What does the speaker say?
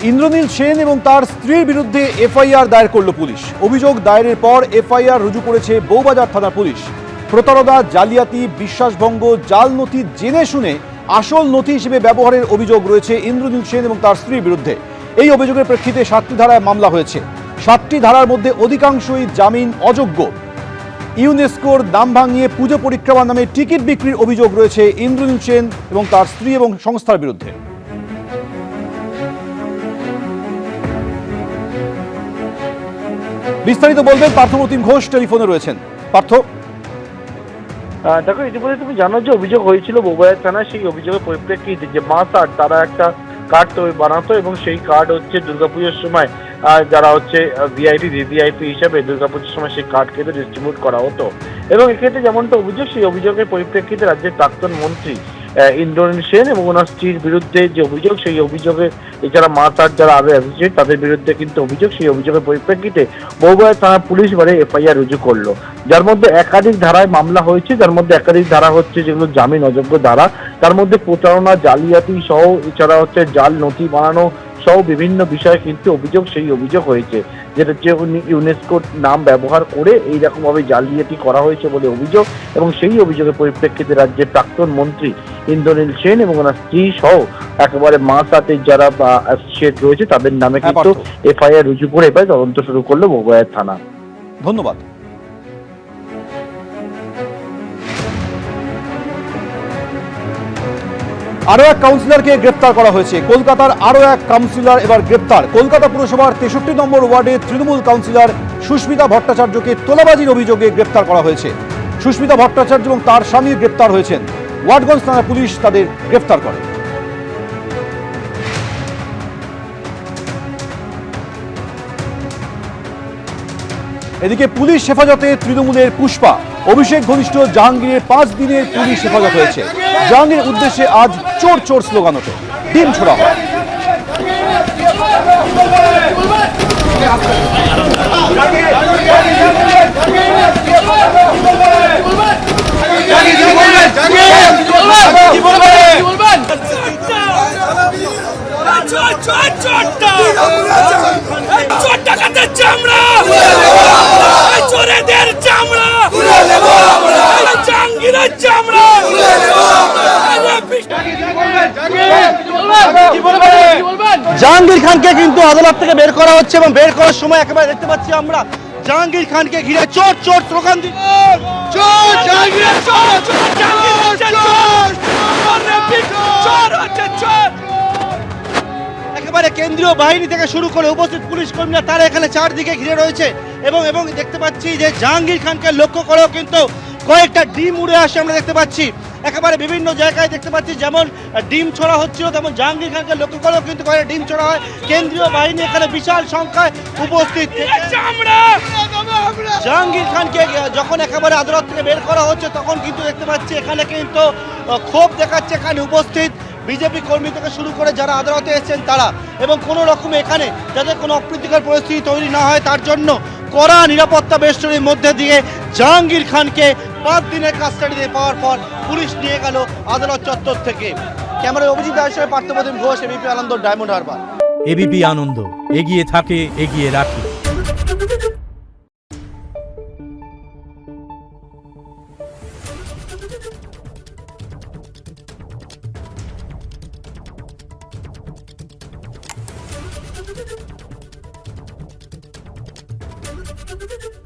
ইন্দ্রনীল সেন এবং তার স্ত্রীর বিরুদ্ধে এফআইআর দায়ের করল পুলিশ। অভিযোগ দায়েরের পর এফআইআর রুজু করেছে বউবাজার থানার পুলিশ। প্রতারণা, জালিয়াতি, বিশ্বাসভঙ্গ, জাল নথি জেনে শুনে আসল নথি হিসেবে ব্যবহারের অভিযোগ রয়েছে ইন্দ্রনীল সেন এবং তার স্ত্রীর বিরুদ্ধে। এই অভিযোগের প্রেক্ষিতে 7টি ধারায় মামলা হয়েছে। 7টি ধারার মধ্যে অধিকাংশই জামিন অযোগ্য। ইউনেস্কোর নাম ভাঙিয়ে পুজো পরিক্রমার নামে টিকিট বিক্রির অভিযোগ রয়েছে ইন্দ্রনীল সেন এবং তার স্ত্রী এবং সংস্থার বিরুদ্ধে। বিস্তারিত বলবেন পার্থপ্রতিম ঘোষ, টেলিফোনে রয়েছেন। পার্থ, দেখো, ইতিমধ্যে তুমি জানো যে অভিযোগ হয়েছিল বউবাজার থানায়। সেই অভিযোগের পরিপ্রেক্ষিতে যে মাসার তারা একটা কার্ড বানাতো এবং সেই কার্ড হচ্ছে দুর্গাপুজোর সময় যারা হচ্ছে ভিআইপি ভিভিআইপি হিসাবে দুর্গাপুজোর সময় সেই কার্ড কেটে ডিস্ট্রিবিউট করা হতো। এবং এক্ষেত্রে যেমনটা অভিযোগ, সেই অভিযোগের পরিপ্রেক্ষিতে রাজ্যের প্রাক্তন মন্ত্রী ইন্দ্রনীল সেন এবং ওনার স্ত্রীর বিরুদ্ধে যে অভিযোগ, সেই অভিযোগে এছাড়া মাসার যারা আগে অ্যাসোসিয়েট তাদের বিরুদ্ধে কিন্তু অভিযোগ। সেই অভিযোগের পরিপ্রেক্ষিতে বউবাজার থানা পুলিশ এবারে এফআইআর রুজু করলো, যার মধ্যে একাধিক ধারায় মামলা হয়েছে। যার মধ্যে একাধিক ধারা হচ্ছে যেগুলো জামিন অযোগ্য ধারা, তার মধ্যে প্রতারণা, জালিয়াতি সহ এছাড়া হচ্ছে জাল নথি বানানো সহ বিভিন্ন বিষয়ে কিন্তু অভিযোগ। সেই অভিযোগ হয়েছে যেটা যে ইউনেস্কোর নাম ব্যবহার করে এইরকম ভাবে জালিয়াতি করা হয়েছে বলে অভিযোগ। এবং সেই অভিযোগের পরিপ্রেক্ষিতে রাজ্যের প্রাক্তন মন্ত্রী ইন্দ্রনীল সেন এবং ওনার স্ত্রী সহ একেবারে মাসাতে যারা অ্যাসোসিয়েট রয়েছে তাদের নামে কিন্তু এফআইআর রুজু করে এবার তদন্ত শুরু করলো বউবাজার থানা। ধন্যবাদ। আরো এক কাউন্সিলরকে গ্রেপ্তার করা হয়েছে। কলকাতার আরো এক কাউন্সিলর এবার গ্রেপ্তার। কলকাতা পুরসভার 63 নম্বর ওয়ার্ডে তৃণমূল কাউন্সিলর সুস্মিতা ভট্টাচার্যকে তোলাবাজির অভিযোগে গ্রেপ্তার করা হয়েছে। সুস্মিতা ভট্টাচার্য এবং তার স্বামী গ্রেপ্তার হয়েছেন। ওয়াটগঞ্জ থানা পুলিশ তাদের গ্রেপ্তার করে। এদিকে পুলিশ হেফাজতে তৃণমূলের পুষ্পা। অভিষেক ঘনিষ্ঠ জাহাঙ্গীরের 5 দিনের পুলিশ হেফাজত হয়েছে। জাহাঙ্গীরের উদ্দেশ্যে আজ চোর চোর স্লোগান ওঠে, ডিম ছোড়া হয়। জাহাঙ্গীর খানকে কিন্তু আদালত থেকে বের করা হচ্ছে এবং বের করার সময় একেবারে দেখতে পাচ্ছি আমরা জাহাঙ্গীর খানকে ঘিরে চোর চোর স্লোগান একেবারে কেন্দ্রীয় বাহিনী থেকে শুরু করে উপস্থিত পুলিশ কর্মীরা তারা এখানে চারদিকে ঘিরে রয়েছে এবং দেখতে পাচ্ছি যে জাহাঙ্গীর খানকে লক্ষ্য করেও কিন্তু কয়েকটা ডিম উড়ে আসে আমরা দেখতে পাচ্ছি। একেবারে বিভিন্ন জায়গায় দেখতে পাচ্ছি যেমন ডিম ছোড়া হচ্ছিল, তেমন জাহাঙ্গীর খানকে লক্ষ্য করেও কিন্তু কয়েকটা ডিম ছোড়া হয়। কেন্দ্রীয় বাহিনী এখানে বিশাল সংখ্যায় উপস্থিত। জাহাঙ্গীর খানকে যখন একেবারে আদালত থেকে বের করা হচ্ছে তখন কিন্তু দেখতে পাচ্ছি এখানে কিন্তু ক্ষোভ দেখাচ্ছে এখানে উপস্থিত বিজেপি কর্মী থেকে শুরু করে যারা আদালতে এসেছেন তারা, এবং কোনো রকম এখানে যাতে কোনো অপ্রীতিকর পরিস্থিতি তৈরি না হয় তার জন্য কড়া নিরাপত্তা বেষ্টনীর মধ্যে দিয়ে জাহাঙ্গীর খানকে 5 দিনের কাস্টাডিতে পাওয়ার পর পুলিশ নিয়ে গেল আদালত চত্বর থেকে। ক্যামেরায় অভিজিৎ দাস, পার্থপ্রতিম ঘোষ, এবিপি আনন্দ, ডায়মন্ড হারবার। এবিপি আনন্দ, এগিয়ে থাকে, এগিয়ে রাখে। Thank you.